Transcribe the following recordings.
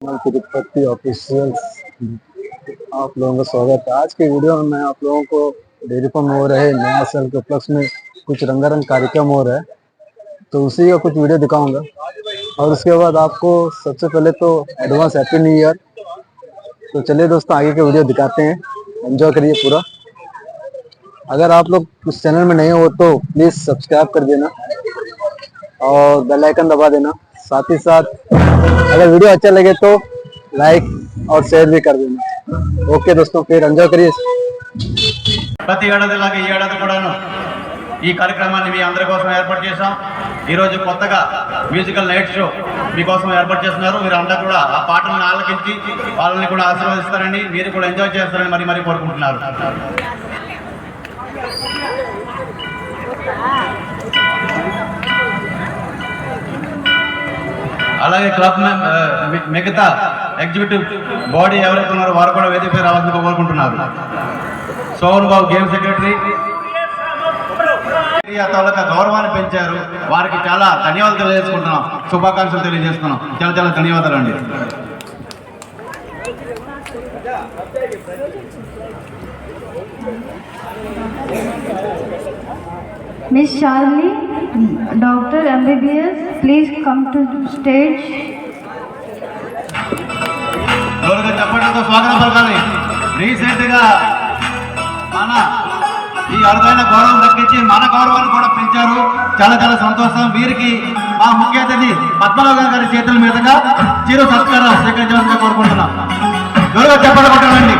Tirupati official आप लोगों का स्वागत है। आज के वीडियो में मैं आप लोगों को डेयरी फार्म हो रहे नया साल के उपलक्ष्य में कुछ रंगारंग कार्यक्रम हो रहा है, तो उसी का कुछ वीडियो दिखाऊंगा। और उसके बाद आपको सबसे पहले तो एडवांस हैप्पी न्यू ईयर। तो चलिए दोस्तों, आगे के वीडियो दिखाते हैं, एंजॉय करिए पूरा। अगर आप लोग उस चैनल में नए हो तो प्लीज़ सब्सक्राइब कर देना और बेल आइकन दबा देना। साथ ही साथ अगर वीडियो अच्छा लगे तो लाइक और शेयर भी कर देना। ओके दोस्तों, फिर एंजॉय करिए। ప్రతి ఏడాదిలాగా ఈ ఏడాది కూడాను ఈ కార్యక్రమాన్ని మీ అందరి కోసం ఏర్పాటు చేశాం। ఈరోజు కొత్తగా మ్యూజికల్ నైట్ షో మీకోసం ఏర్పాటు చేస్తున్నారు। మీరు అందరూ కూడా ఆ పాటలను ఆలకించి వాళ్ళని కూడా ఆశీర్వదిస్తారని, మీరు కూడా ఎంజాయ్ చేస్తారని మరీ కోరుకుంటున్నారు। అలాగే క్లబ్ మిగతా ఎగ్జిక్యూటివ్ బాడీ ఎవరైతే ఉన్నారో వారు కూడా వేదికపై రావాల్సిందిగా కోరుకుంటున్నారు। సోహన్ బాబు గేమ్ సెక్రటరీ తాలూకా గౌరవాన్ని పెంచారు, వారికి చాలా ధన్యవాదాలు తెలియజేసుకుంటున్నాం, శుభాకాంక్షలు తెలియజేస్తున్నాం। చాలా ధన్యవాదాలు అండి। Miss Charlie, Doctor MBBS, please come to stage. ఎవరిగా చెప్పడంతో స్వాగతం పలకాలి। రీసెంట్గా మన ఈ అరుదైన గౌరవం దక్కించి మన గౌరవాన్ని కూడా పెంచారు, చాలా సంతోషం। వీరికి మా ముఖ్య అతిథి పద్మనాభం గారి చేతుల మీదుగా చిరు సత్కారం స్వీకరించాలని కోరుకుంటున్నాం। ఎవరిగా చెప్పడండి।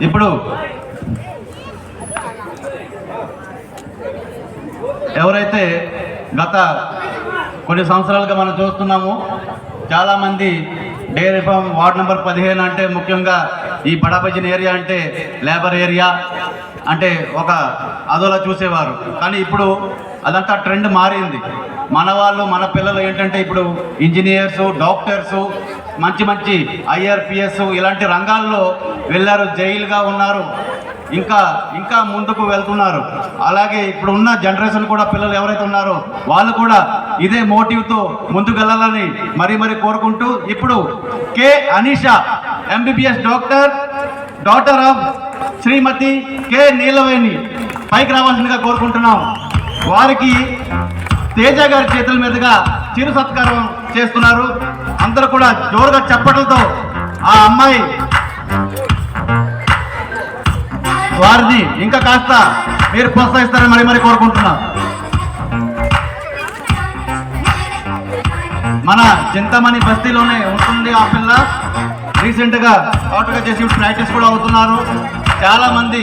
ఇప్పుడు ఎవరైతే గత కొన్ని సంవత్సరాలుగా మనం చూస్తున్నామో, చాలామంది డైరీ ఫామ్ వార్డ్ నెంబర్ 15 అంటే ముఖ్యంగా ఈ బడాబజ్జిన ఏరియా అంటే లేబర్ ఏరియా అంటే ఒక అదోలా చూసేవారు, కానీ ఇప్పుడు అదంతా ట్రెండ్ మారింది। మన వాళ్ళు మన పిల్లలు ఏంటంటే ఇప్పుడు ఇంజనీర్సు, డాక్టర్సు, మంచి IRPS ఇలాంటి రంగాల్లో వెళ్ళారు, జైలుగా ఉన్నారు, ఇంకా ముందుకు వెళ్తున్నారు। అలాగే ఇప్పుడు ఉన్న జనరేషన్ కూడా పిల్లలు ఎవరైతే ఉన్నారో వాళ్ళు కూడా ఇదే మోటివ్తో ముందుకు వెళ్ళాలని మరీ కోరుకుంటూ, ఇప్పుడు K Anisha MBBS doctor of Shrimati K Neelaveni పైకి రావాల్సిందిగా కోరుకుంటున్నాం। వారికి తేజ గారి చేతుల మీదుగా చిరు సత్కారం చేస్తున్నారు। అందరూ కూడా జోరుగా చప్పట్లతో ఆ అమ్మాయి వారిని ఇంకా కాస్త మీరు ప్రోత్సహిస్తారని మరీ కోరుకుంటున్నాం। మన చింతమణి బస్తీలోనే ఉంటుంది ఆ పిల్ల, రీసెంట్గా అవుట్గా చేసి ప్రాక్టీస్ కూడా అవుతున్నారు। చాలా మంది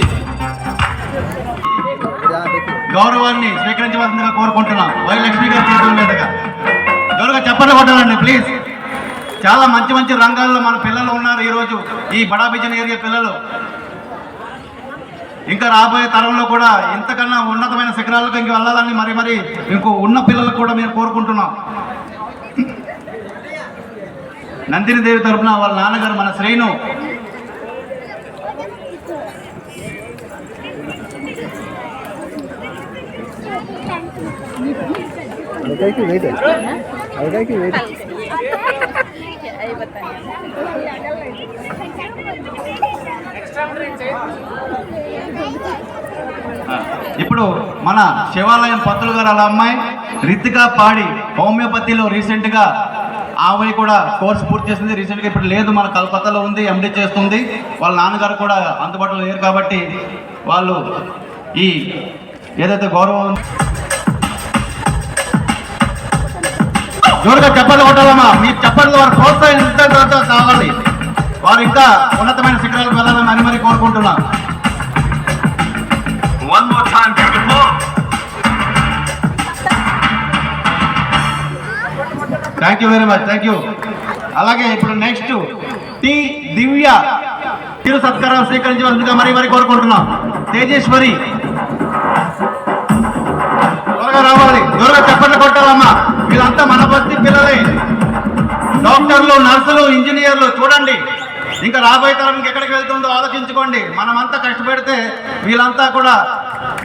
గౌరవాన్ని స్వీకరించవలసిందిగా కోరుకుంటున్నాం। వై లక్ష్మి గారి చేతుల మీదుగా జోరుగా చప్పట్లు కొట్టాలండి ప్లీజ్। చాలా మంచి రంగాల్లో మన పిల్లలు ఉన్నారు ఈరోజు, ఈ బడాబిజన్ ఏరియా పిల్లలు। ఇంకా రాబోయే తరంలో కూడా ఇంతకన్నా ఉన్నతమైన శిఖరాలకు ఇంక వెళ్ళాలని మరి ఇంకో ఉన్న పిల్లలకు కూడా మేము కోరుకుంటున్నాం। నందిని దేవి తరఫున వాళ్ళ నాన్నగారు మన శ్రీను ఇప్పుడు మన శివాలయం పంతులు గారు వాళ్ళ అమ్మాయి రితికా పాడి హోమియోపతిలో రీసెంట్గా ఆమె కూడా కోర్సు పూర్తి చేసింది। రీసెంట్గా ఇప్పుడు లేదు, మన కలకత్తాలో ఉంది, MD చేస్తుంది। వాళ్ళ నాన్నగారు కూడా అందుబాటులో లేరు కాబట్టి వాళ్ళు ఈ ఏదైతే గౌరవం జోరుగా చప్పట్లు కొట్టాలమ్మా, మీ చప్పట్లు వారు ప్రోత్సహించడంతో కావాలి, వారు ఇంకా ఉన్నతమైన శిఖరాలకు వెళ్ళాలని మరీ కోరుకుంటున్నా। One more time, beautiful. Thank you very much, thank you. అలాగే ఇప్పుడు నెక్స్ట్ టి దివ్య చిరు సత్కారం స్వీకరించవలసిందిగా మరీ కోరుకుంటున్నాం। తేజేశ్వరి త్వరగా రావాలి, త్వరగా డాక్టర్లు, నర్సులు, ఇంజనీర్లు చూడండి. ఇంకా రాబోయే తరం ఎక్కడికి వెళ్తుందో ఆలోచించుకోండి. మనమంతా కష్టపడితే వీళ్ళంతా కూడా,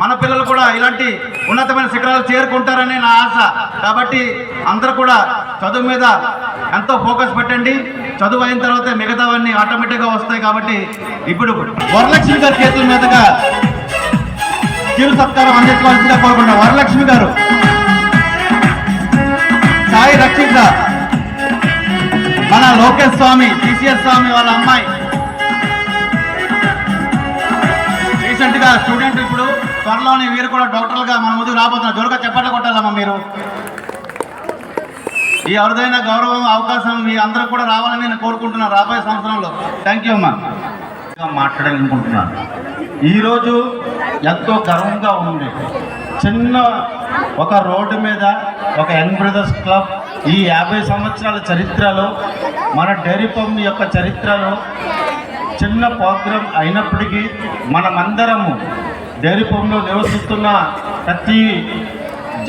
మన పిల్లలు కూడా ఇలాంటి ఉన్నతమైన శిఖరాలు చేరుకుంటారని నా ఆశ. కాబట్టి అందరూ కూడా చదువు మీద ఎంతో ఫోకస్ పెట్టండి. చదువు అయిన తర్వాత మిగతావన్నీ ఆటోమేటిక్గా వస్తాయి. కాబట్టి ఇప్పుడు వరలక్ష్మి గారి చేతుల మీదుగా చిరు సత్కారం అందించవలసిందిగా కోరుకుంటున్నాం. వరలక్ష్మి గారు, సాయి రక్షిత, మన లోకేష్ స్వామి, టీసీఎస్ స్వామి వాళ్ళ అమ్మాయి, రీసెంట్గా స్టూడెంట్, ఇప్పుడు త్వరలోనే వీరు కూడా డాక్టర్లుగా మన ముందుకు రాబోతున్నారు. జోరుగా చెప్పట్లు కొట్టాలమ్మా మీరు. ఈ అరుదైన గౌరవం, అవకాశం మీ అందరూ కూడా రావాలని నేను కోరుకుంటున్నాను రాబోయే సంవత్సరంలో. థ్యాంక్ యూ అమ్మా. మాట్లాడాలనుకుంటున్నాను. ఈరోజు ఎంతో గర్వంగా ఉంది. చిన్న ఒక రోడ్డు మీద ఒక యంగ్ బ్రదర్స్ క్లబ్ ఈ 50 సంవత్సరాల చరిత్రలో, మన డైరీ ఫామ్ యొక్క చరిత్రలో చిన్న ప్రోగ్రాం అయినప్పటికీ మనమందరము డైరీ ఫామ్లో నివసిస్తున్న ప్రతి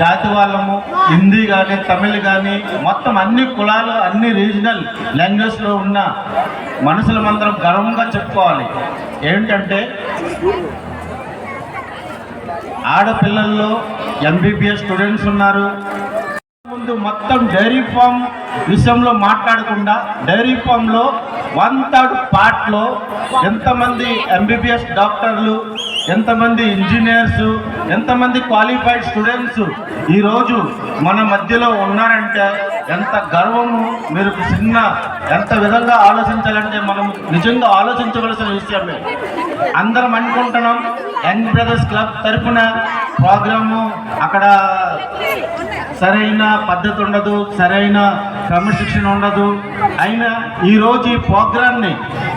జాతి వాళ్ళము, హిందీ కానీ, తమిళ్ కానీ, మొత్తం అన్ని కులాలు, అన్ని రీజనల్ లాంగ్వేజ్లో ఉన్న మనుషులమందరం గర్వంగా చెప్పుకోవాలి. ఏంటంటే ఆడపిల్లల్లో ఎంబీబీఎస్ స్టూడెంట్స్ ఉన్నారు. ముందు మొత్తం డైరీ ఫామ్ విషయంలో మాట్లాడకుండా డైరీ ఫామ్లో 1/3 పార్ట్లో ఎంతమంది ఎంబీబీఎస్ డాక్టర్లు, ఎంతమంది ఇంజనీర్స్, ఎంతమంది క్వాలిఫైడ్ స్టూడెంట్స్ ఈరోజు మన మధ్యలో ఉన్నారంటే ఎంత గర్వము. మీరు చిన్న ఎంత విధంగా ఆలోచించాలంటే మనం నిజంగా ఆలోచించవలసిన విషయమే. అందరం అనుకుంటున్నాం యంగ్ బ్రదర్స్ క్లబ్ తరఫున ప్రోగ్రాము అక్కడ సరైన పద్ధతి ఉండదు, సరైన క్రమశిక్షణ ఉండదు. అయినా ఈరోజు ఈ ప్రోగ్రాన్ని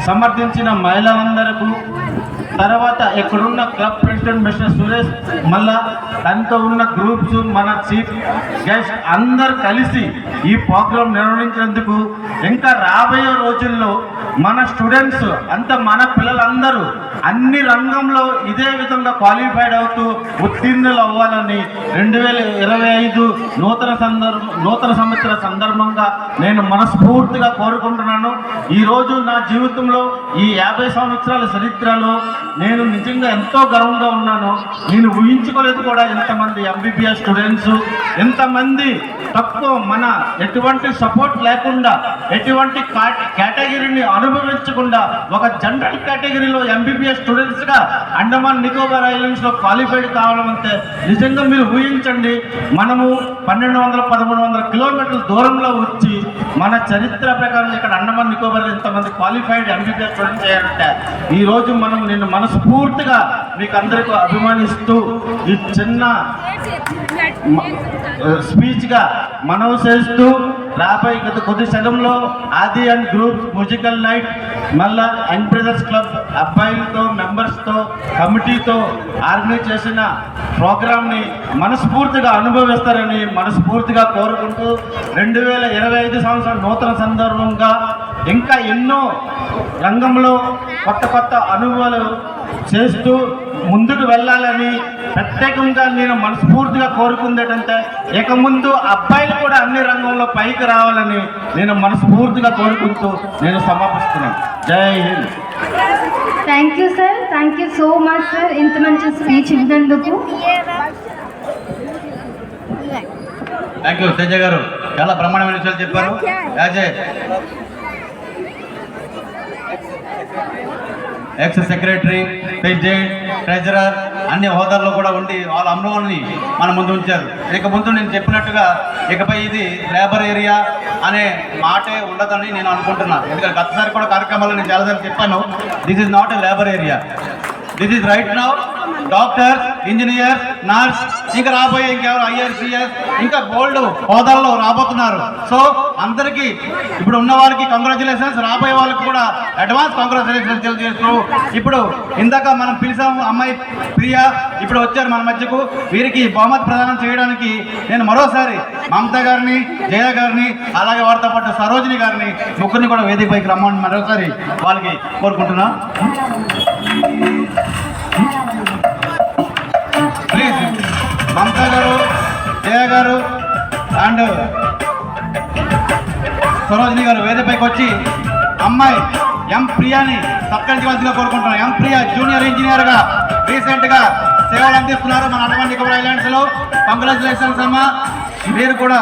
సమర్థించిన మహిళలందరకు, తర్వాత ఇక్కడున్న క్లబ్ ప్రెసిడెంట్ మిస్టర్ సురేష్, మళ్ళా దాంతో ఉన్న గ్రూప్స్, మన చీఫ్ గెస్ట్ అందరు కలిసి ఈ ప్రోగ్రాం నిర్వహించినందుకు, ఇంకా రాబోయే రోజుల్లో మన స్టూడెంట్స్ అంతా, మన పిల్లలందరూ అన్ని రంగంలో ఇదే విధంగా క్వాలిఫైడ్ అవుతూ ఉత్తీర్ణులు అవ్వాలని 2025 నూతన సంవత్సర సందర్భంగా నేను మనస్ఫూర్తిగా కోరుకుంటున్నాను. ఈరోజు నా జీవితంలో ఈ 50 సంవత్సరాల చరిత్రలో నేను నిజంగా ఎంతో గర్వంగా ఉన్నాను. నేను ఊహించుకోలేదు కూడా ఎంతమంది ఎంబీబీఎస్ స్టూడెంట్స్, ఎంతమంది తక్కువ, మన ఎటువంటి సపోర్ట్ లేకుండా, ఎటువంటి కేటగిరీని అనుభవించకుండా ఒక జనరల్ కేటగిరీలో ఎంబీబీఎస్ స్టూడెంట్స్గా అండమాన్ నికోబార్ ఐలాండ్స్లో క్వాలిఫైడ్ కావడం అంటే నిజంగా మీరు ఊహించండి. మనము 1200-1300 కిలోమీటర్ల దూరంలో వచ్చి మన చరిత్ర ప్రకారం ఇక్కడ అండమాన్ నికోబార్ ఇంతమంది క్వాలిఫైడ్ ఎంబీబీఎస్ స్టూడెంట్స్ చేయాలంటే ఈరోజు మనం నిన్ను మనస్ఫూర్తిగా మీకు అందరికీ అభిమానిస్తూ ఈ చిన్న స్పీచ్గా మనవి చేస్తూ, రాబోయే గత కొద్ది సగంలో ఆది అండ్ గ్రూప్ మ్యూజికల్ నైట్, మళ్ళా యంగ్ బ్రదర్స్ క్లబ్ అబ్బాయిలతో, మెంబర్స్తో, కమిటీతో ఆర్గనైజ్ చేసిన ప్రోగ్రామ్ని మనస్ఫూర్తిగా అనుభవిస్తారని మనస్ఫూర్తిగా కోరుకుంటూ 2025 సంవత్సరం నూతన సందర్భంగా ఇంకా ఎన్నో రంగంలో కొత్త కొత్త అనుభవాలు చేస్తూ ముందుకు వెళ్ళాలని ప్రత్యేకంగా నేను మనస్ఫూర్తిగా కోరుకుందేటంటే, ఇక ముందు అబ్బాయిలు కూడా అన్ని రంగంలో పైకి రావాలని నేను మనస్ఫూర్తిగా కోరుకుంటూ నేను సమాపిస్తున్నాను. జై Hind. Thank you sir, thank you so much sir, ఇంత మంచి స్పీచ్ ఇచ్చినందుకు. థ్యాంక్ యూ తేజ గారు, చాలా బ్రహ్మాండమైన విషయాలు చెప్పారు. As X secretary, president, treasurer అన్ని హోదాల్లో కూడా ఉండి వాళ్ళ అనుభవాన్ని మన ముందు ఉంచారు. ఇక ముందు నేను చెప్పినట్టుగా ఇకపై ఇది లేబర్ ఏరియా అనే మాటే ఉండదని నేను అనుకుంటున్నాను. ఎందుకంటే గతసారి కూడా కార్యక్రమాల్లో నేను చాలాసార్లు చెప్పాను, this is not a labour area, this is right now doctors, engineers, nurse, ఇంకా రాబోయే ఇంకెవరు IRCS, ఇంకా గోల్డ్ హోదాల్లో రాబోతున్నారు. సో అందరికీ ఇప్పుడు ఉన్న వారికి కంగ్రాచులేషన్స్, రాబోయే వాళ్ళకి కూడా అడ్వాన్స్ కంగ్రాచులేషన్స్ తెలియజేస్తూ, ఇప్పుడు ఇందాక మనం పిలిచాము అమ్మాయి ప్రియా, ఇప్పుడు వచ్చారు మన మధ్యకు. వీరికి బహుమతి ప్రదానం చేయడానికి నేను మరోసారి మమతా గారిని, జయ గారిని, అలాగే వారితో పాటు సరోజిని గారిని ముగ్గురిని కూడా వేదిక పైకి రమ్మని మరోసారి వాళ్ళకి కోరుకుంటున్నా. ప్లీజ్ మమతా గారు, జయ గారు అండ్ సరోజిని గారు వేదికపైకి వచ్చి అమ్మాయి ఎం ప్రియాని సత్కరించవలసిగా కోరుకుంటున్నాం. ఎం ప్రియా జూనియర్ ఇంజనీర్గా రీసెంట్గా సేవలు అందిస్తున్నారు మన అండమాన్ నికోబార్ ఐలాండ్స్లో. కంగ్రాచులేషన్స్ అమ్మా, మీరు కూడా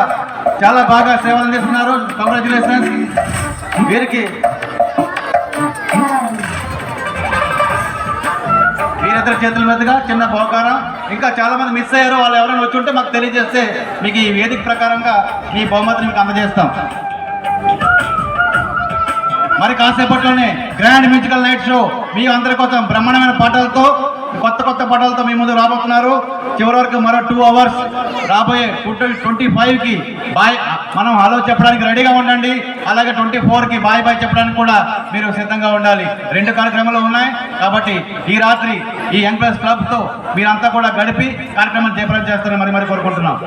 చాలా బాగా సేవలు అందిస్తున్నారు. కంగ్రాచులేషన్స్. వీరికి వీరిద్దరి చేతుల మీదుగా చిన్న బహుకారం. ఇంకా చాలా మంది మిస్ అయ్యారు, వాళ్ళు ఎవరైనా వచ్చి ఉంటే మాకు తెలియజేస్తే మీకు ఈ వేదిక ప్రకారంగా మీ బహుమతిని మీకు అందజేస్తాం. మరి కాసేపట్లోనే గ్రాండ్ మ్యూజికల్ నైట్ షో మీ అందరి కోసం బ్రహ్మాండమైన పాటలతో, కొత్త పాటలతో మీ ముందు రాబోతున్నారు. చివరి వరకు మరో 2 hours రాబోయే 25కి బాయ్ మనం హలో చెప్పడానికి రెడీగా ఉండండి. అలాగే 24కి బాయ్ చెప్పడానికి కూడా మీరు సిద్ధంగా ఉండాలి. 2 కార్యక్రమాలు ఉన్నాయి కాబట్టి ఈ రాత్రి ఈ యంగ్ ప్లస్ క్లబ్తో మీరంతా కూడా గడిపి కార్యక్రమాన్ని జయప్రదం చేస్తారని మరి కోరుకుంటున్నాం.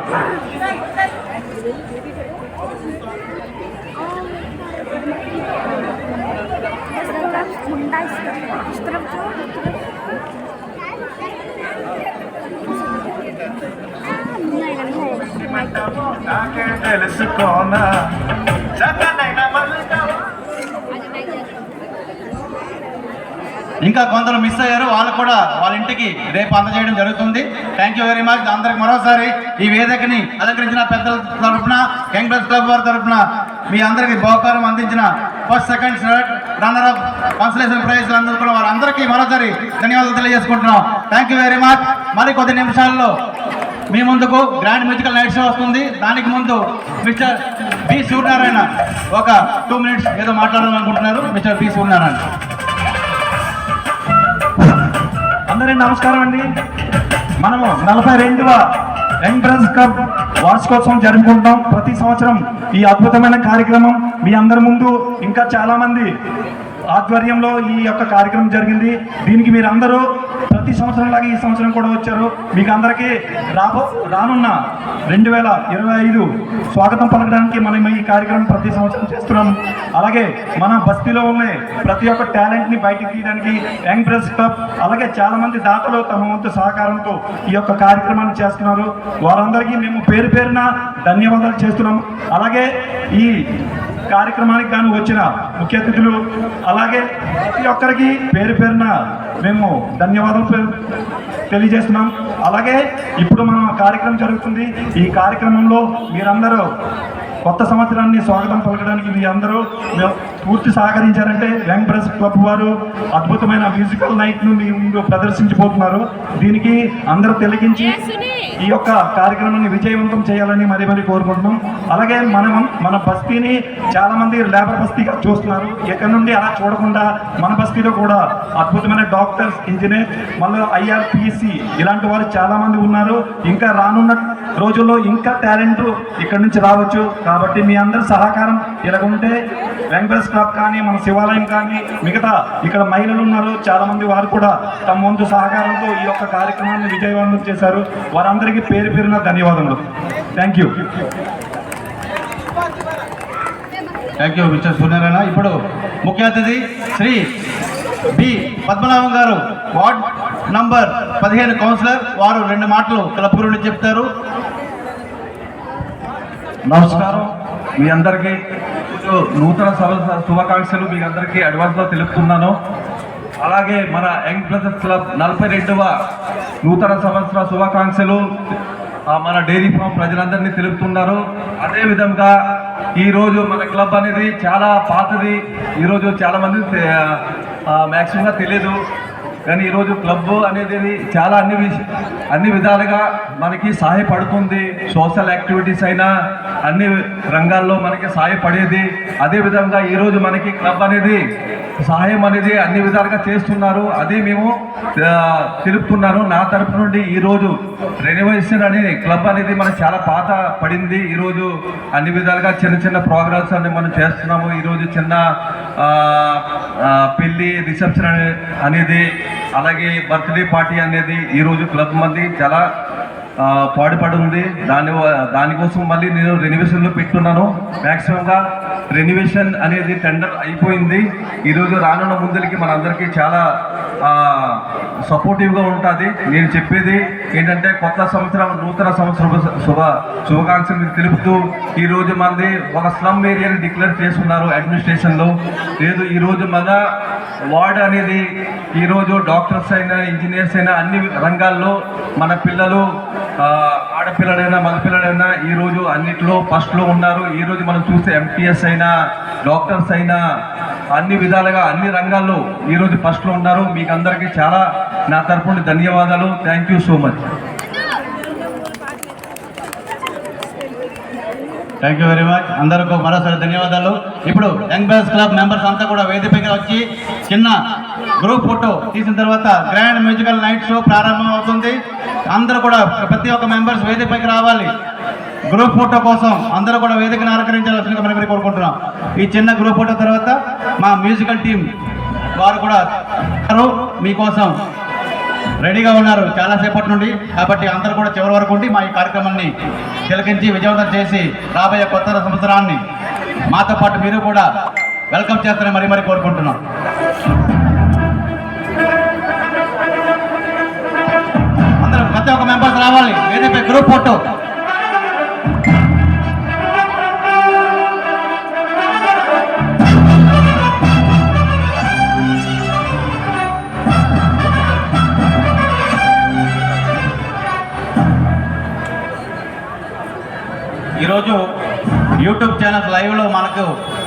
ఇంకా కొందరు మిస్ అయ్యారు, వాళ్ళు కూడా వాళ్ళ ఇంటికి రేపు అందజేయడం జరుగుతుంది. Thank you very much. అందరికి మరోసారి ఈ వేదికని అలంకరించిన పెద్దల తరఫున, యంగ్ ప్లస్ క్లబ్ వారి తరఫున మీ అందరికీ బహుకారం అందించిన first, second, runner up, consolation praise అందుకున్న వారందరికీ మరోసారి ధన్యవాదాలు తెలియజేసుకుంటున్నాం. Thank you very much. మరి కొద్ది నిమిషాల్లో మీ ముందుకు గ్రాండ్ మ్యూజికల్ నైట్ షో వస్తుంది. దానికి ముందు మిస్టర్ బి సూర్యనారాయణ ఒక 2 minutes ఏదో మాట్లాడాలనుకుంటున్నారు. Mister B Suryanarayana. అందరికీ నమస్కారం అండి. మనము 42వ యంగ్ ప్రెస్ క్లబ్ వార్షికోత్సవం జరుపుకుంటాం ప్రతి సంవత్సరం. ఈ అద్భుతమైన కార్యక్రమం మీ అందరి ముందు ఇంకా చాలా మంది ఆధ్వర్యంలో ఈ యొక్క కార్యక్రమం జరిగింది. దీనికి మీరు అందరూ ప్రతి సంవత్సరం లాగా ఈ సంవత్సరం కూడా వచ్చారు. మీకు అందరికీ రానున్న 2025 స్వాగతం పలకడానికి మనం ఈ కార్యక్రమం ప్రతి సంవత్సరం చేస్తున్నాం. అలాగే మన బస్తీలో ఉన్న ప్రతి ఒక్క టాలెంట్ని బయటికి తీయడానికి యంగ్ ప్రెస్ క్లబ్ అలాగే చాలా మంది దాతలు తమ వంతు సహకారంతో ఈ యొక్క కార్యక్రమాన్ని చేస్తున్నారు. వారందరికీ మేము పేరు పేరున ధన్యవాదాలు చేస్తున్నాం. అలాగే ఈ కార్యక్రమానికి గాను వచ్చిన ముఖ్య అతిథులు అలాగే ప్రతి ఒక్కరికి పేరు పేరున మేము ధన్యవాదాలు తెలియజేస్తున్నాం. అలాగే ఇప్పుడు మన కార్యక్రమం జరుగుతుంది. ఈ కార్యక్రమంలో మీరందరూ కొత్త సంవత్సరాన్ని స్వాగతం పలకడానికి మీ అందరూ పూర్తి సహకరించారంటే యంగ్ ప్రెస్ క్లబ్ వారు అద్భుతమైన మ్యూజికల్ నైట్ను మీ ముందు ప్రదర్శించబోతున్నారు. దీనికి అందరూ తిలకించి ఈ యొక్క కార్యక్రమాన్ని విజయవంతం చేయాలని మరి కోరుకుంటున్నాం. అలాగే మన బస్తీని చాలా మంది లేబర్ బస్తీగా చూస్తున్నారు. ఎక్కడి నుండి అలా చూడకుండా మన బస్తీలో కూడా అద్భుతమైన డాక్టర్స్, ఇంజనీర్, మళ్ళీ IRPC ఇలాంటి వారు చాలా మంది ఉన్నారు. ఇంకా రానున్న రోజుల్లో ఇంకా టాలెంట్ ఇక్కడ నుంచి రావచ్చు. కాబట్టి మీ అందరి సహకారం ఇలా ఉంటే యంగ్ ప్రెస్ క్లబ్ కానీ మన శివాలయం కానీ మిగతా ఇక్కడ మహిళలు ఉన్నారు చాలా మంది, వారు కూడా తమ వంతు సహకారంతో ఈ యొక్క కార్యక్రమాన్ని విజయవంతం చేశారు. వారందరికీ పేరు పేరున ధన్యవాదములు. Thank you. Thank you mister Suryanarayana. ఇప్పుడు ముఖ్య అతిథి శ్రీ బి పద్మనాభం గారు, వార్డ్ నంబర్ 15 కౌన్సిలర్. వారు 2 మాటలు క్లబ్ గురించి చెప్తారు. నమస్కారం. మీ అందరికీ నూతన శుభాకాంక్షలు మీ అందరికీ అడ్వాన్స్లో తెలుపుతున్నాను. అలాగే మన యంగ్ ప్లస్ క్లబ్ 42వ నూతన సంవత్సర శుభాకాంక్షలు మన డైరీ ఫామ్ ప్రజలందరినీ తెలుపుతున్నారు. అదేవిధంగా ఈరోజు మన క్లబ్ అనేది చాలా పాతది. ఈరోజు చాలామంది మ్యాక్సిమంగా తెలియదు, కానీ ఈరోజు క్లబ్ అనేది చాలా అన్ని విధాలుగా మనకి సహాయపడుతుంది. సోషల్ యాక్టివిటీస్ అయినా అన్ని రంగాల్లో మనకి సహాయపడేది. అదేవిధంగా ఈరోజు మనకి క్లబ్ అనేది సహాయం అనేది అన్ని విధాలుగా చేస్తున్నారు. అది మేము తెలుపుతున్నాను. నా తరపు నుండి ఈరోజు రెనోవేషన్ అనే క్లబ్ అనేది మనకు చాలా పాత పడింది. ఈరోజు అన్ని విధాలుగా చిన్న ప్రోగ్రామ్స్ అన్ని మనం చేస్తున్నాము. ఈరోజు చిన్న పెళ్ళి రిసెప్షన్ అనేది అలాగే బర్త్డే పార్టీ అనేది ఈరోజు క్లబ్ మంది చాలా పాడుపడి ఉంది. దానికోసం మళ్ళీ నేను రెనోవేషన్లో పెట్టున్నాను. మ్యాక్సిమంగా రెనోవేషన్ అనేది టెండర్ అయిపోయింది. ఈరోజు రానున్న ముందరికి మనందరికీ చాలా సపోర్టివ్గా ఉంటుంది. నేను చెప్పేది ఏంటంటే కొత్త సంవత్సరం, నూతన సంవత్సరం శుభాకాంక్షలు తెలుపుతూ ఈరోజు మంది ఒక స్లమ్ ఏరియాని డిక్లేర్ చేస్తున్నారు అడ్మినిస్ట్రేషన్లో. లేదు, ఈరోజు మన వార్డ్ అనేది ఈరోజు డాక్టర్స్ అయినా ఇంజనీర్స్ అయినా అన్ని రంగాల్లో మన పిల్లలు ఆడపిల్లలైనా మగపిల్లలైనా ఈరోజు అన్నిట్లో ఫస్ట్లో ఉన్నారు. ఈరోజు మనం చూస్తే ఎంపీఎస్ అయినా డాక్టర్స్ అయినా అన్ని విధాలుగా అన్ని రంగాల్లో ఈరోజు ఫస్ట్లో ఉన్నారు. మీకు అందరికీ చాలా నా తరపున ధన్యవాదాలు. Thank you so much. Thank you very much. అందరికీ మరోసారి ధన్యవాదాలు. ఇప్పుడు యంగ్ బాయ్స్ క్లబ్ మెంబర్స్ అంతా కూడా వేదికపైకి వచ్చి చిన్న గ్రూప్ ఫోటో తీసిన తర్వాత గ్రాండ్ మ్యూజికల్ నైట్ షో ప్రారంభం అవుతుంది. అందరూ కూడా ప్రతి ఒక్క మెంబర్స్ వేదికపైకి రావాలి. గ్రూప్ ఫోటో కోసం అందరూ కూడా వేదికను అలంకరించాల్సిందిగా మనం కోరుకుంటున్నాం. ఈ చిన్న గ్రూప్ ఫోటో తర్వాత మా మ్యూజికల్ టీం వారు కూడా మీకోసం రెడీగా ఉన్నారు చాలాసేపటి నుండి. కాబట్టి అందరూ కూడా చివరి వరకు ఉండి మా ఈ కార్యక్రమాన్ని తిలకించి విజయవంతం చేసి రాబోయే కొత్త సంవత్సరాన్ని మాతో పాటు మీరు కూడా వెల్కమ్ చేస్తారని మరీ కోరుకుంటున్నాం. అందరూ ప్రతి ఒక్క మెంబర్స్ రావాలి వేదికపై గ్రూప్ ఫోటో. ఈరోజు యూట్యూబ్ ఛానల్ లైవ్లో మనకు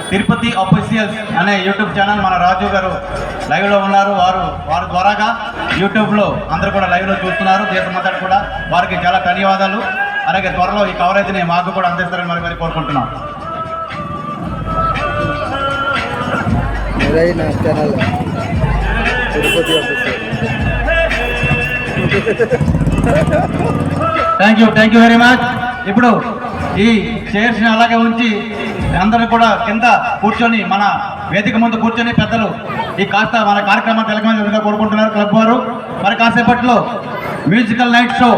తిరుపతి అఫీషియల్స్ అనే యూట్యూబ్ ఛానల్ మన రాజు గారు లైవ్లో ఉన్నారు. వారి ద్వారాగా యూట్యూబ్లో అందరూ కూడా లైవ్లో చూస్తున్నారు. దేశమంతా కూడా వారికి చాలా ధన్యవాదాలు. అలాగే త్వరలో ఈ కవరేజ్ని మాకు కూడా అందిస్తారని మరి కోరుకుంటున్నాం. Thank you very much. ఇప్పుడు ఈ చైర్స్ని అలాగే ఉంచి అందరూ కూడా కింద కూర్చొని మన వేదిక ముందు కూర్చొని పెద్దలు ఈ కాస్త మన కార్యక్రమాన్ని తెలకమని కోరుకుంటున్నారు క్లబ్ వారు. మరి కాసేపట్లో మ్యూజికల్ నైట్ షో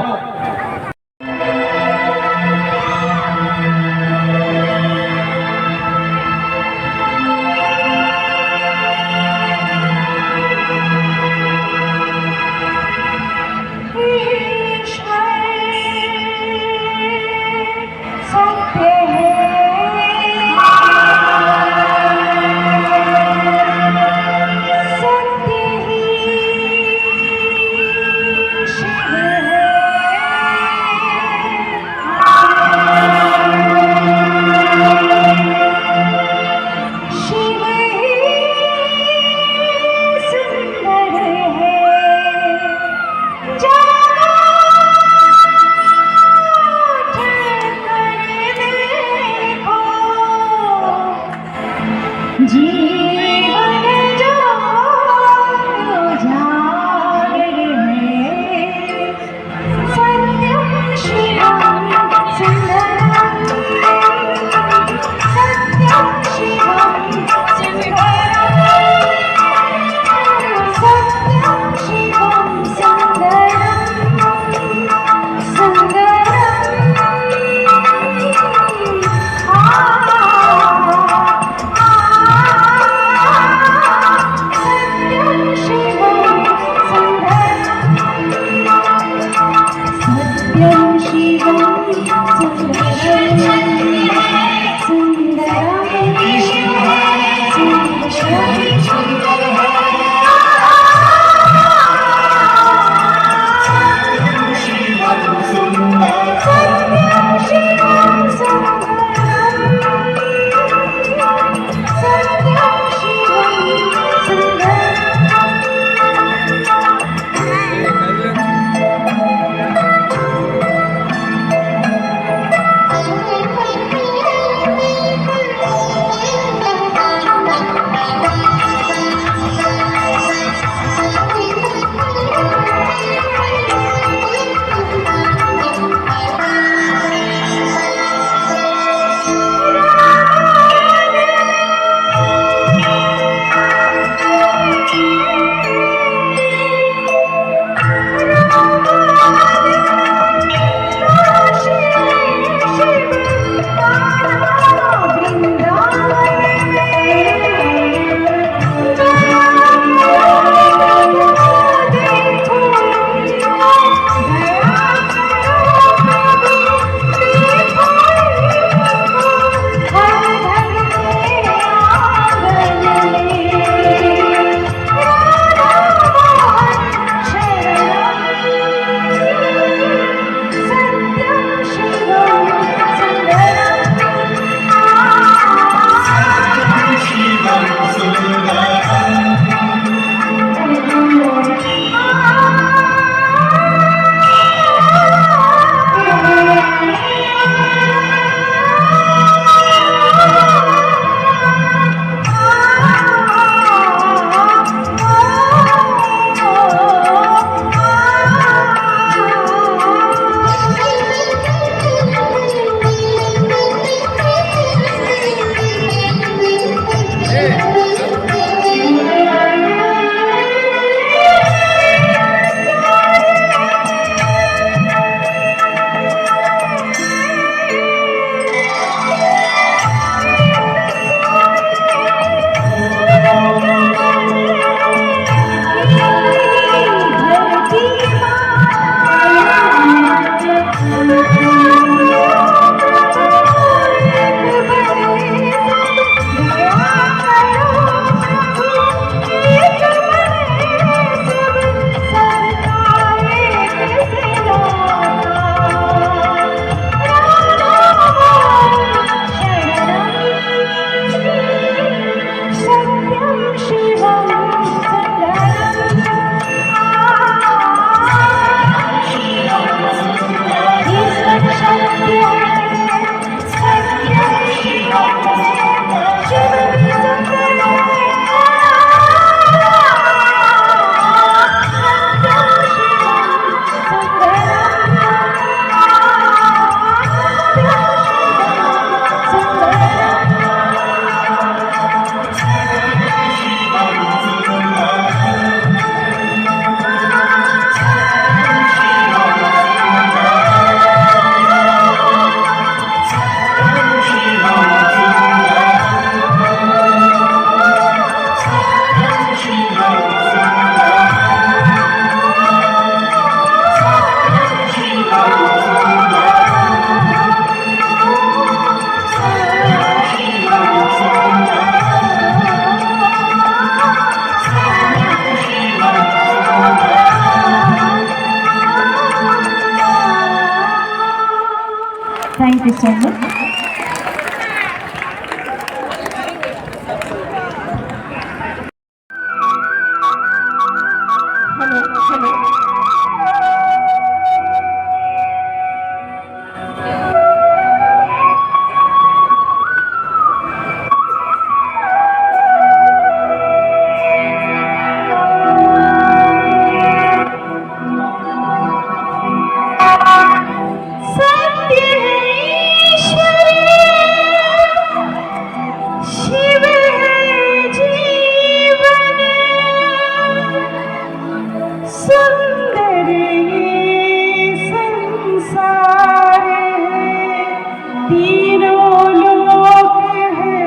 तीनों लोक है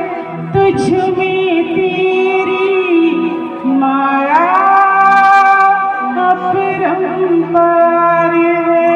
तुझ में तेरी माया अपरंपार है।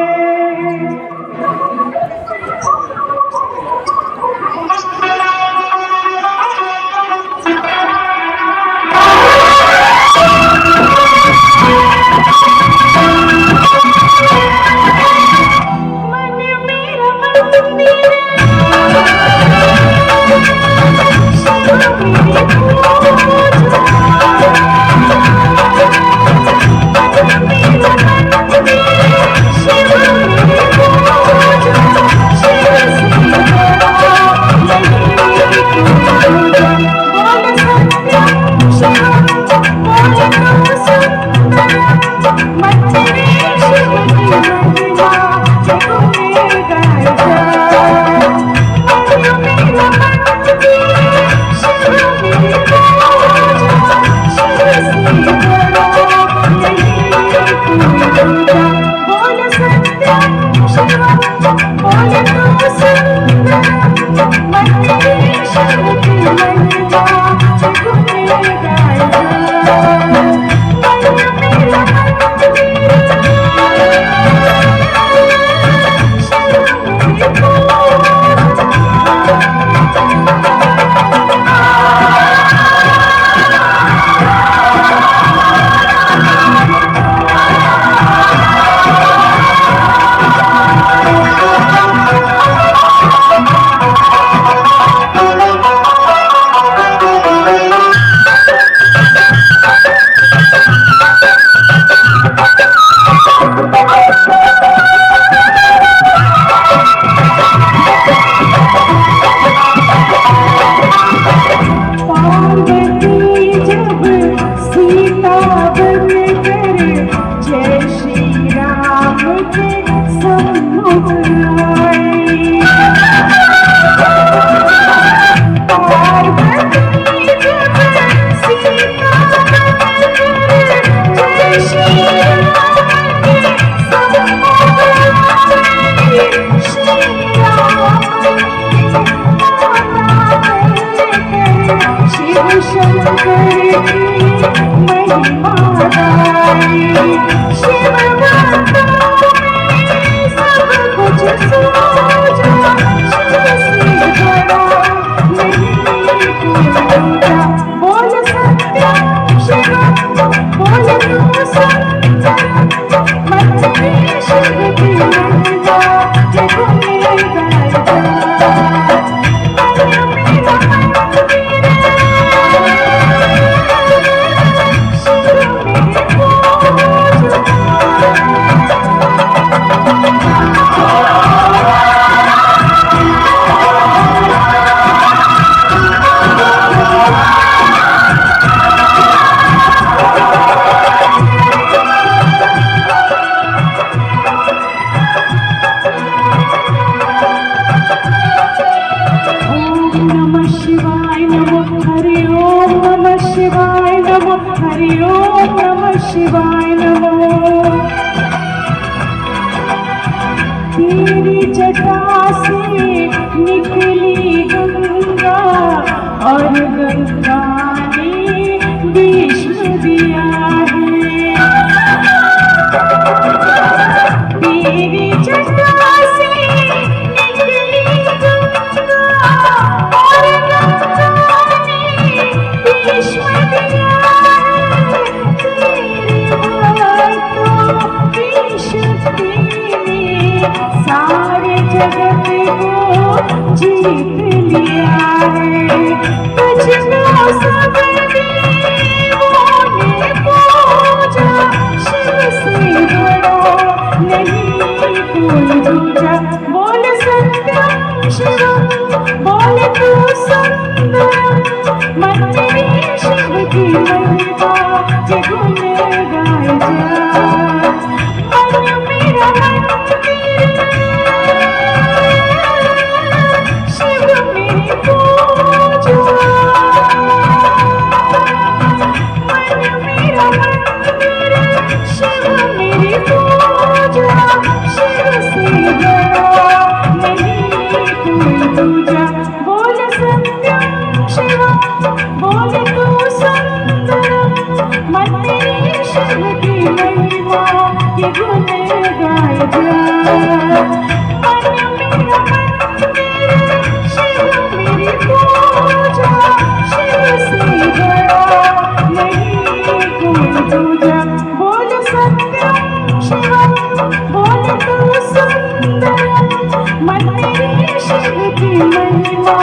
महिमा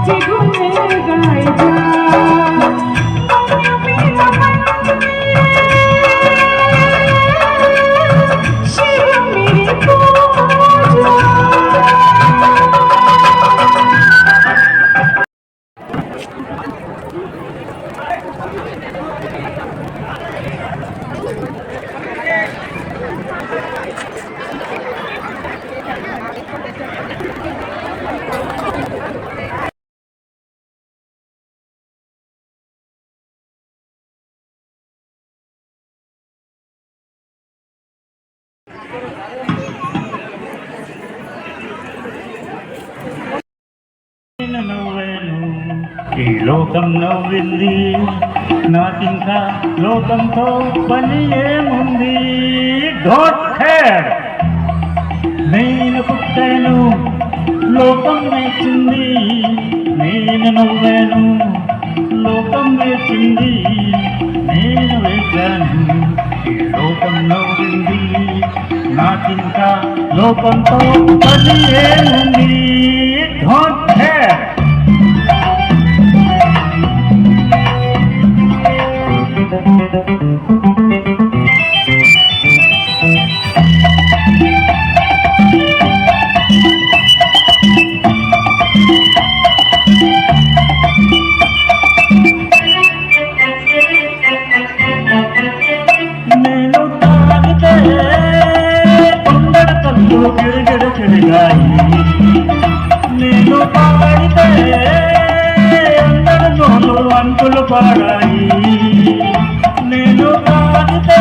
के गुण गाए जा शिव मेरे पूजा నవ్వాను ఈ లోకం నవ్వింది నాకింకా లోకంతో పని ఏముంది డోంట్ కేర్ నేను పుట్టాను లోకం వేచింది నేను నవ్వాను లోకం వేచింది నేను వేచాను ఈ లోకం నవ్వింది నాకింకా లోకంతో పని ఏముంది డోంట్ కేర్ నేను తాగితే కొండల కళ్ళు గిరగిర తిరిగాయి నేను పాడితే అందరిలోనూ అంకులు పాడాయి నేను తాగితే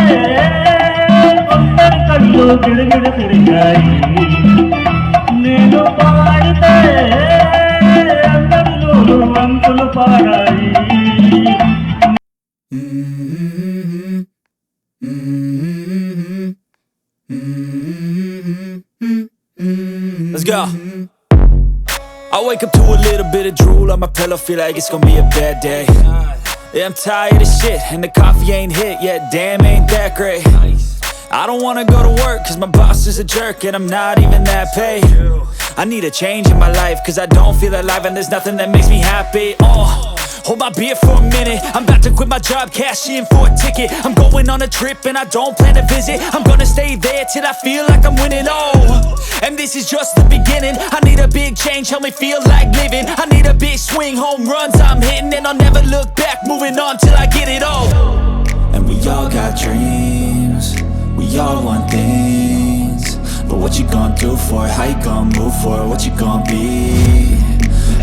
కొండల కళ్ళు గిరగిర తిరిగాయి నేను పాడితే అందరిలోనూ uncle పాడాయి Let's go. I wake up to a little bit of drool on my pillow, feel like it's gonna be a bad day. Yeah, I'm tired of shit, and the coffee ain't hit yet, damn ain't that great. I don't wanna go to work, cause my boss is a jerk, and I'm not even that paid. I need a change in my life, cause I don't feel alive, and there's nothing that makes me happy. Hold my beer for a minute, I'm about to quit my job, cash in for a ticket. I'm going on a trip and I don't plan to visit. I'm gonna stay there till I feel like I'm winning, and this is just the beginning. I need a big change, help me feel like living. I need a big swing, home runs I'm hitting, and I'll never look back, moving on till I get it all. And we all got dreams, we all want things, but what you gonna do for it? How you gonna move for it? What you gonna be?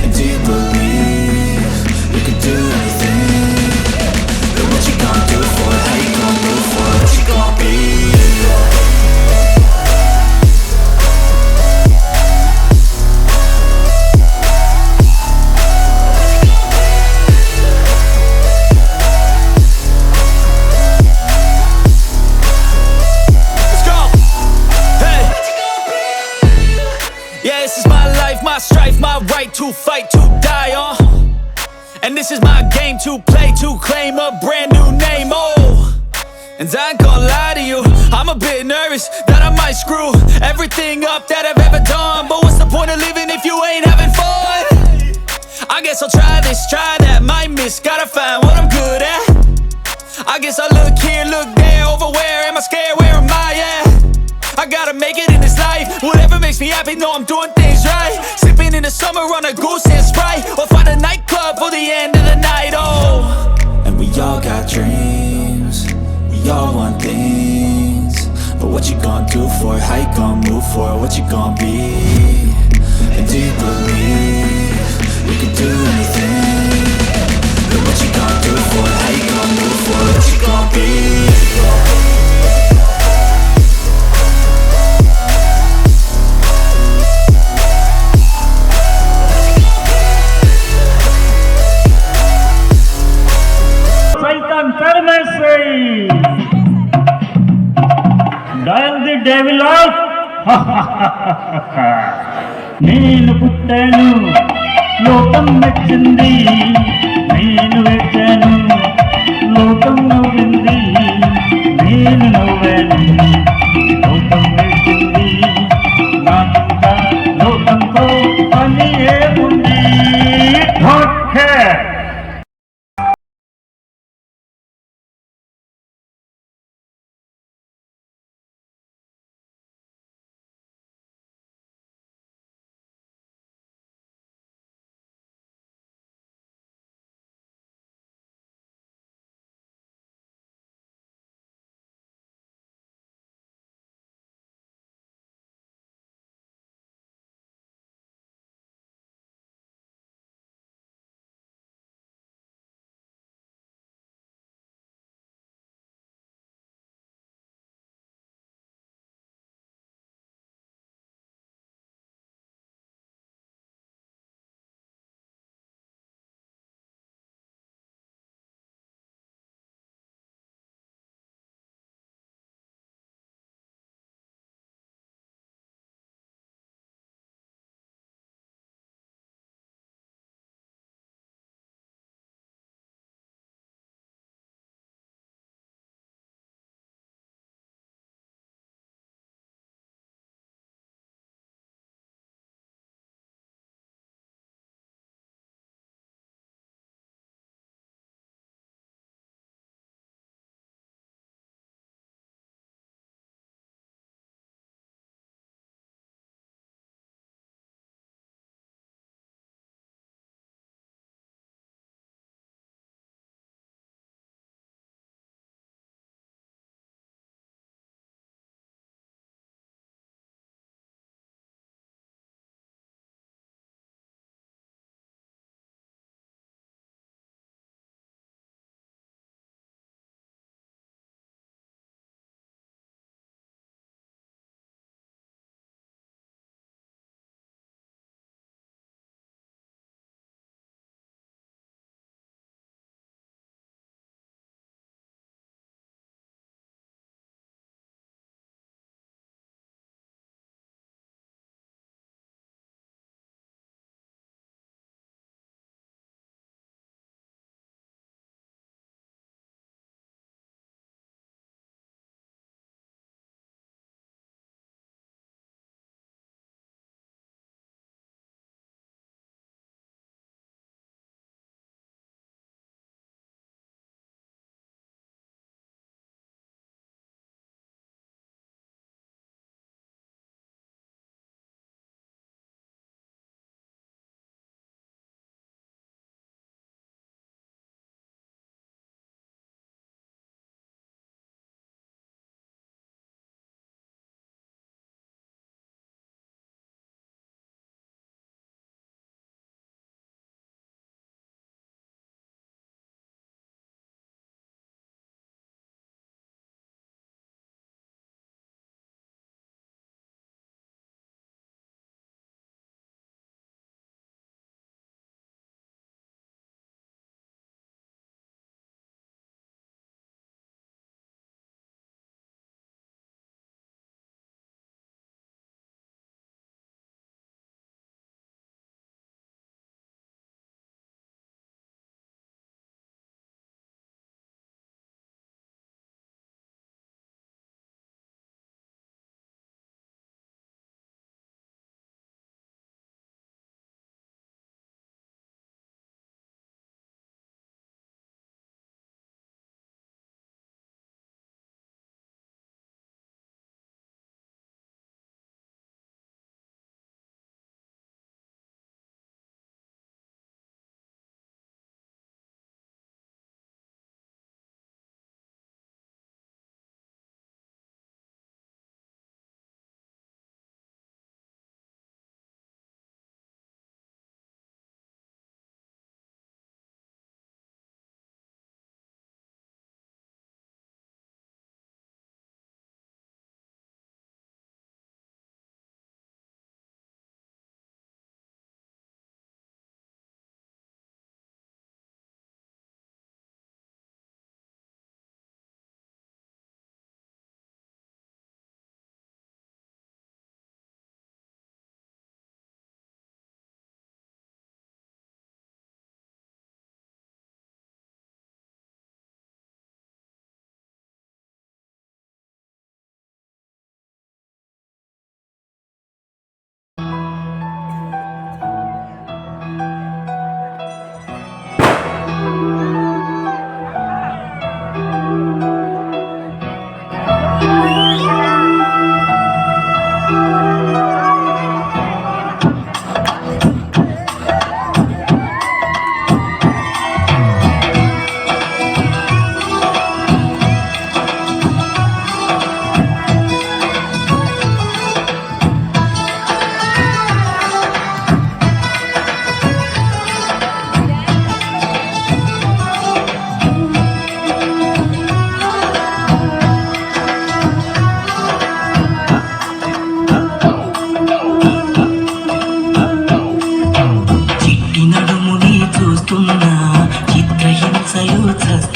And do you believe you can do anything? But what you gonna do for it? How you gonna move for it? What you gonna be? My strife, my right to fight, to die on. And this is my game to play, to claim a brand new name, And I ain't gonna lie to you, I'm a bit nervous that I might screw everything up that I've ever done. But what's the point of living if you ain't having fun? I guess I'll try this, try that, might miss, gotta find what I'm good at. I guess I look here, look there, over where am I scared, where am I at? I gotta make it in this life, whatever makes me happy, know I'm doing things right. Sipping in the summer on a goose and Sprite, or find a nightclub for the end of the night, And we all got dreams, we all want things, but what you gonna do for it? How you gonna move for it? What you gonna be? And do you believe you can do anything? But what you gonna do for it? How you gonna move for it? What you gonna be? Dial the devil out. నేను పుట్టాను లోకం మెచ్చింది నేను వేచాను లోకం నవ్వింది నేను నవ్వాను లోకం మెచ్చింది నాకింకా లోకంతో పని ఏముంది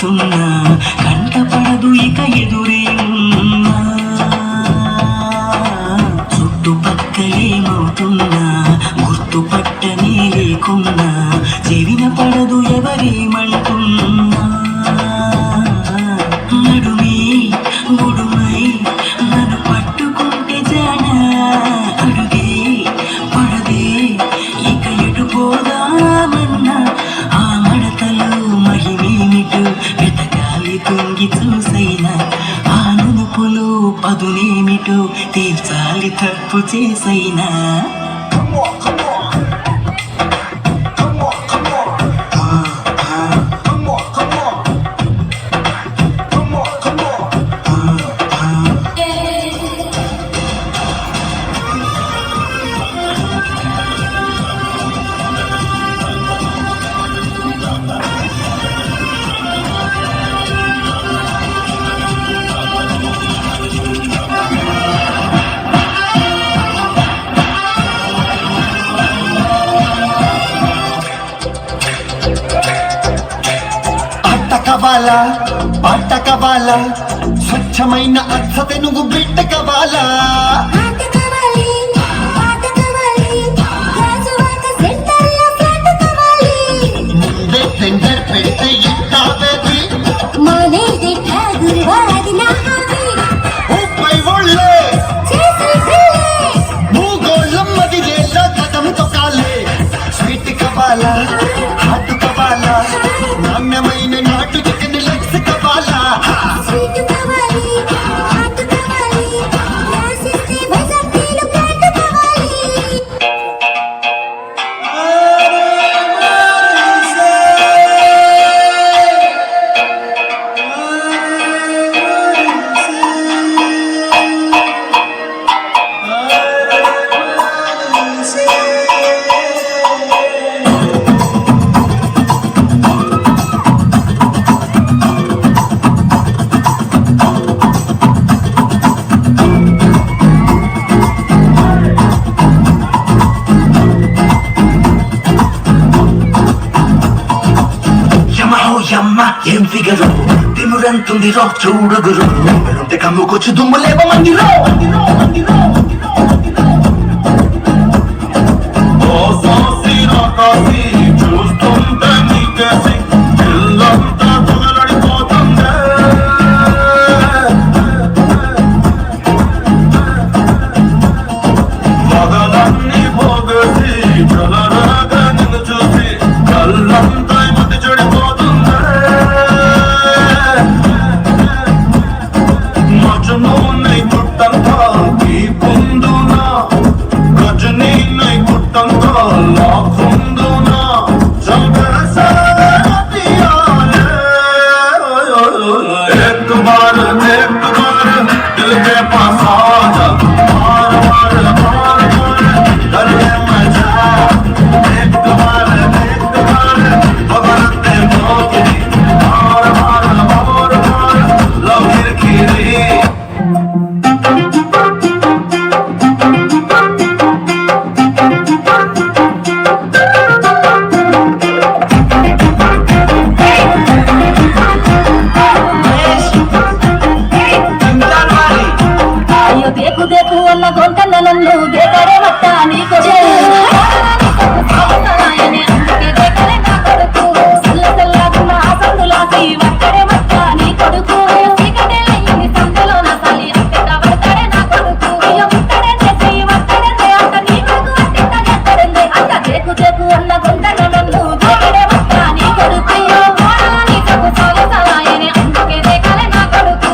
వస్తున్నా కంటపడదు ఇక ఎదురే ఉన్నా చుట్టుపక్కలేమవుతున్నా గుర్తుపట్టనే లేకున్నా చెవిన పడదు ఎవరేమంటున్నా నడుమే గుడుమై నన్ను పట్టుకుంటే జానా అడుగే పడదే ఇక ఎటు పోదామన్నా ఆ మడతలు మహిమేమిటు వెతకాలి తొంగి చూసైనా ఆ నునుపులు పదునేమిటు తీర్చాలి తప్పు చేసైనా పాట కవాలా స్వచ్ఛమైన అర్థత నువ్వు బిడ్డ కవాలా ముందే టెండర్ పెడితే ఇస్తావేది ముప్పై ఒళ్ళే భూగోళం మదిలేలా కథం తొక్కాలే స్వీట్ కవాలా హాటు కవాలా నాణ్యమైన నాటు చికెన్ లెగ్స్ కవాలా ఏం ఫిగరు తిమురంతుంది రో చూడుగురు కమ్ముకొచ్చు దుమ్ములేవ మందిలో చూస్తుంటే నీకేసి ఇల్లంతా తొగలడిపోతుందే మొదలన్నీ పోగేసి కలరాగా నిన్ను చూసి కళ్ళంతా మతి చెడిపోతుంది మజనూనై గుట్టంతా ఈ పొందునా రజనీనై గుట్టంతా లాకుందునా एक बार दिल के पास आ जा बार बार करके मजा एक बार बगलते मोती बार बार लव खीरी देखो देखो अल्लाह गोंटन नन्नु देखरे मट्टा नीको सायने अंके देखरे ना కొడుకు సల్ల సల్లగున్న ఆసందులాసి వట్టడే మట్టా నీ కొడుకు చీకటే లేని సంతలో నా సల్లి అంతే కవడతడే నా కొడుకు ఇయ ముట్టడే చేసి వట్టడే అంత నీ కొడుకు అంత గట్టడే అంత देखो देखो अल्लाह गोंटन నన్ను देखरे మట్టా నీ కొడుకు నీ కొడుకు సల్ల సలాయనే అంకే देखरे నా కొడుకు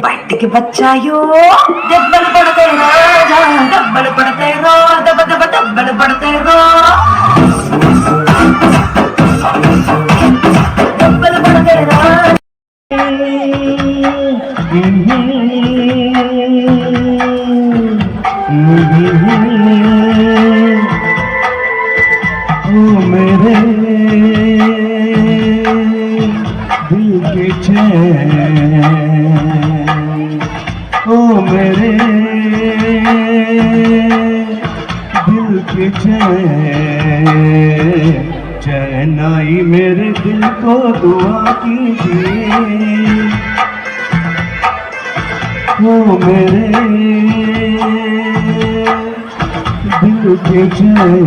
బయటికి వచ్చాయో దెబ్బలు పడతాయి రాజా దెబ్బలు పడతాయి రో దెబ్బ దెబ్బ దెబ్బలు పడతాయి రో దెబ్బలు పడతాయి రాజా ओ मेरे दिल के चैन, ओ मेरे दिल के चैन, चैन आई मेरे दिल को दुआ कीजिए। ओ मेरे दिल के चैन,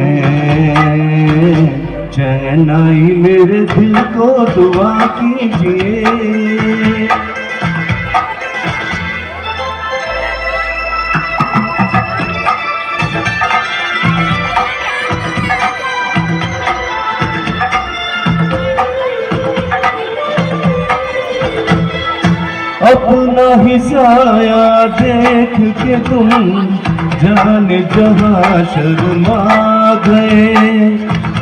चैन आई मेरे दिल को दुआ कीजिए। अपना ही साया देख के तुम जाने जहाँ शर्मा गए।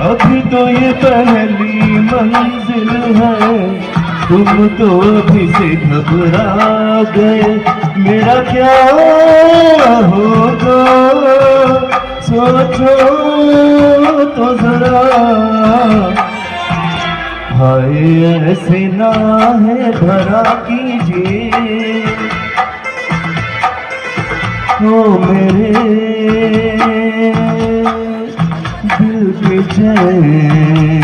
अभी तो ये पहली मंजिल है, तुम तो अभी से घबरा गए। मेरा क्या होगा सोचो तो जरा, हाय ऐसे ना है भरा कीजिए। ओ मेरे दिल के चैन,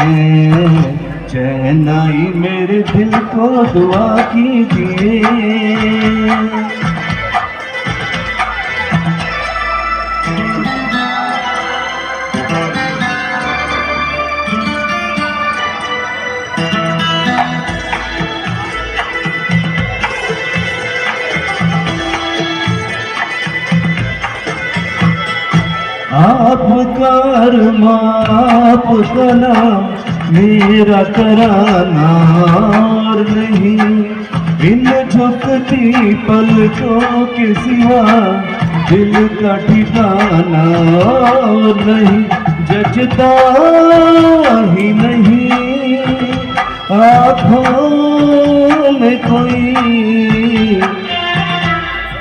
चैन आई मेरे दिल को दुआ कीजिए। आपका अरमान आपका नाम, मेरा कराना और नहीं। इन झुकती पलकों के सिवा दिल का ठिकाना और नहीं। जचता ही नहीं आँखों में कोई,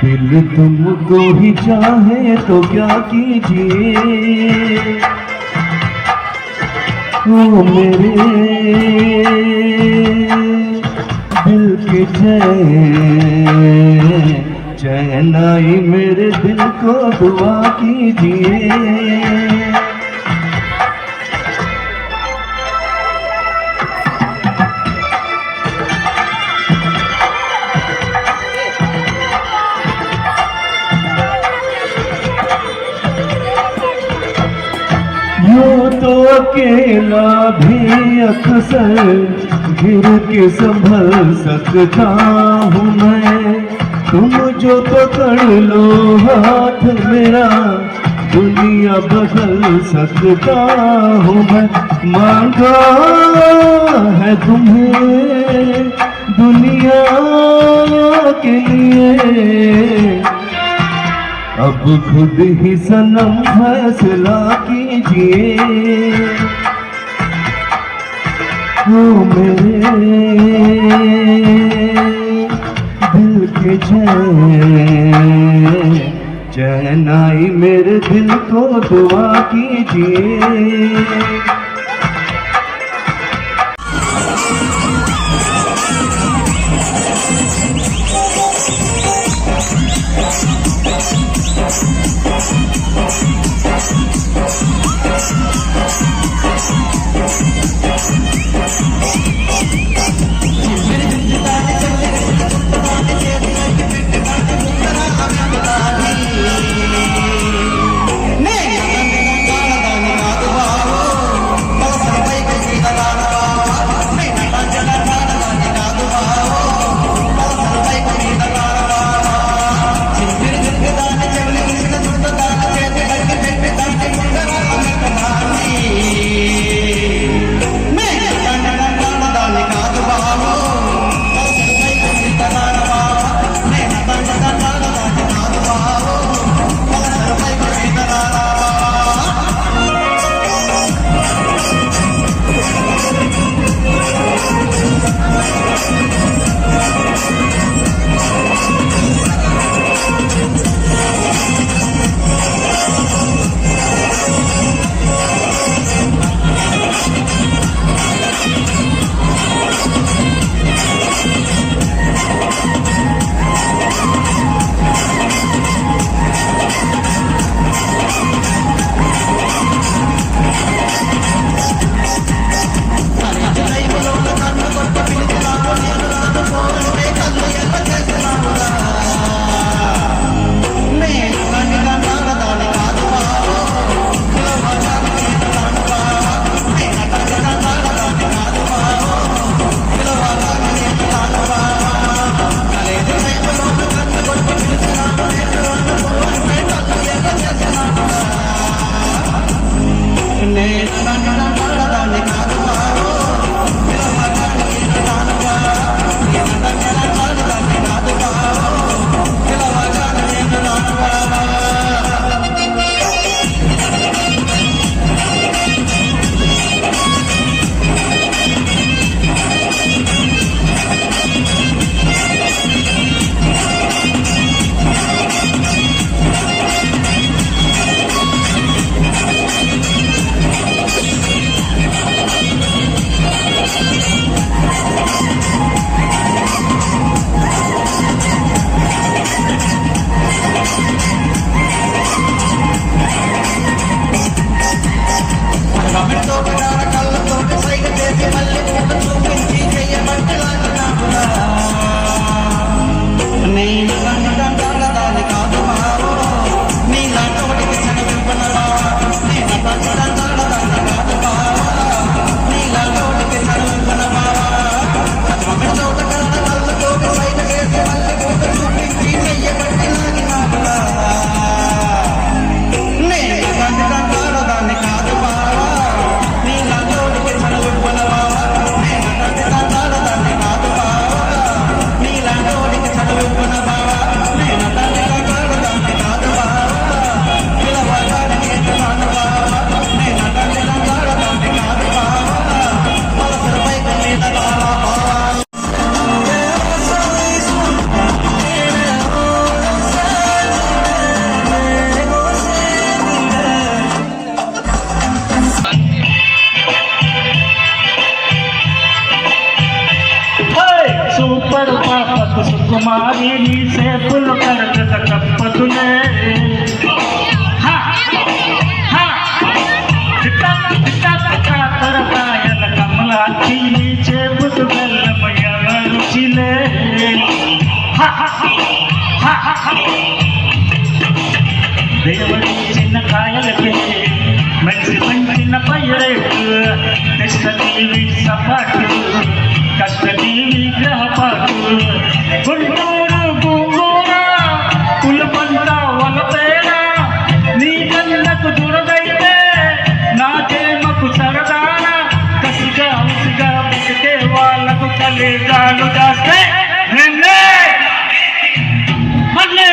दिल तुमको ही चाहे तो क्या कीजिए। ओ मेरे दिल के चैन, चैन आई मेरे दिल को दुआ कीजिए। यूं तो अकेला भी अक्सर गिर के संभल सकता हूँ मैं। तुम जो पकड़ लो हाथ मेरा, दुनिया बदल सकता हूँ मैं। मांगा है तुम्हें दुनिया के लिए, अब खुद ही सनम फैसला कीजिए। ओ मेरे दिल के चैन, चैन आई मेरे दिल को दुआ कीजिए। సుకుమారి నీ సేపులు కడగక తప్పదులే తొరకాయల కమలాచి నీ చేపుతు బెల్లమయ్య రుచిలే దేవుడి చిన్న కాయలకి మంచి మంచిన పైరేటు కృష్ణదేవి సపాటు కృష్ణదేవి గ్రహపాటు గుంటూరు గుంగూర పులపంట వలపేర నీ కళ్ళకు దురదైతే నాకేమకు సరదాన కసిగా ఉసిగా బతికే వాళ్ళకు కలిగాలు కాస్తే నిన్నే మళ్ళీ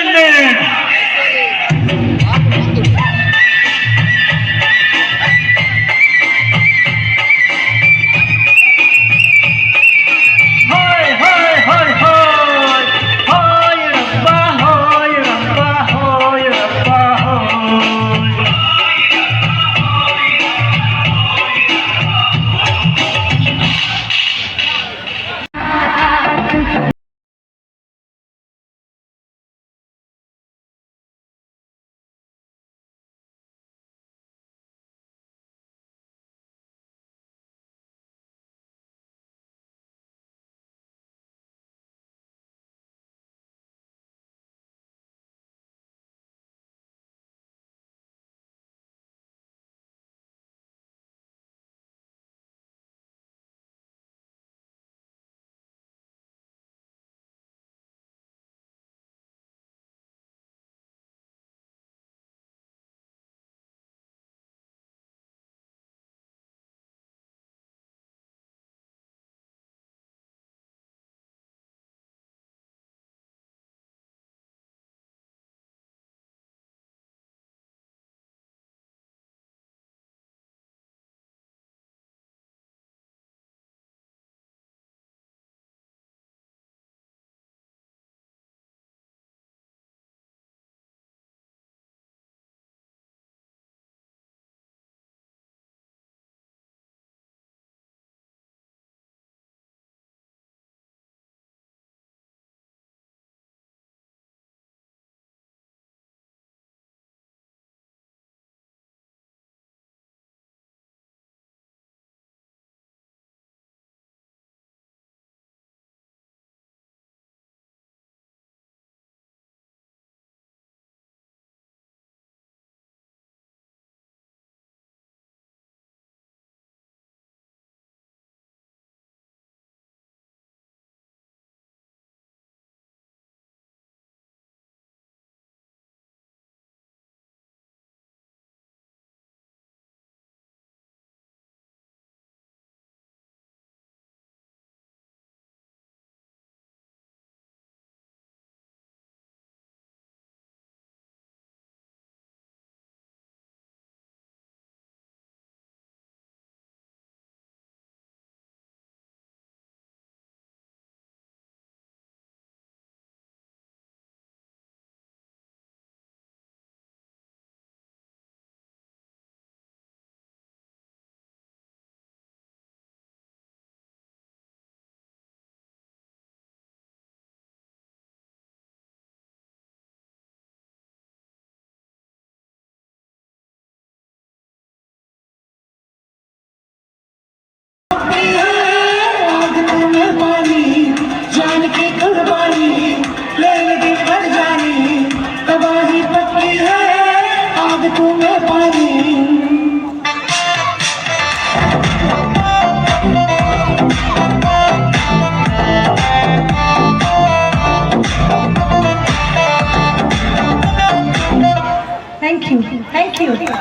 Thank you.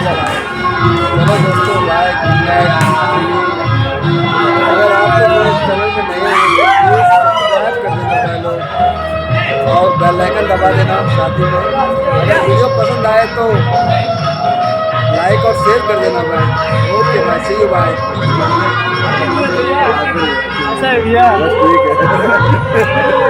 चलो दोस्तों लाइक अगर आप लोग चैनल में नए हैं प्लीज़ सब्सक्राइब कर देना लोग और बेल आइकन दबा देना साथ ही में अगर वीडियो पसंद आए तो लाइक और शेयर कर देना भाई। ओके भाई, सी यू बाय। ठीक है।